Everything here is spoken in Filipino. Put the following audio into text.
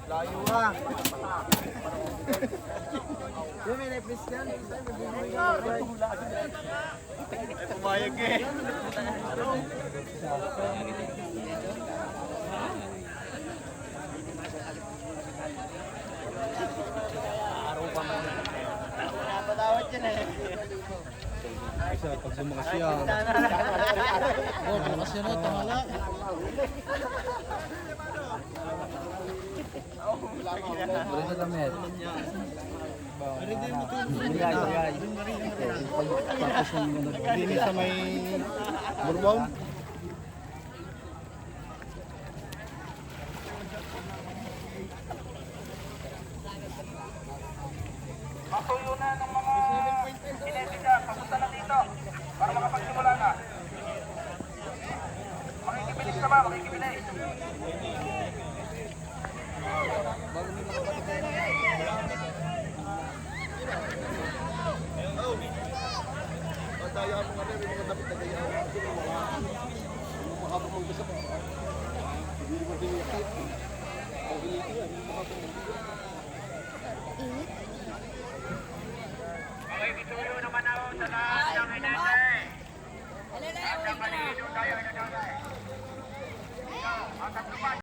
Layo ah. Di may na-please yan. Ay, pumayag eh. Araw pa man. Napatawad yan eh. Isa, pag sumakas yan. Oh, malakas yan o, tamala. Bari na damit. Bari din mo ito. Tapos yung hindi sa may burbaw. Masuyo na ng mga inebida, papunta na dito para makapagsimula na. Makikibilis na ba? Makikibilis. Mataya mo nga rin, mga dapat na kaya. Makapapag-usap. Hindi mo dinikit. Ang hiliti yan, makapapag-usap. Okay, bituyo naman ako sa lahat ng hinatay. At ang malido tayo na nanay. Ang tatlo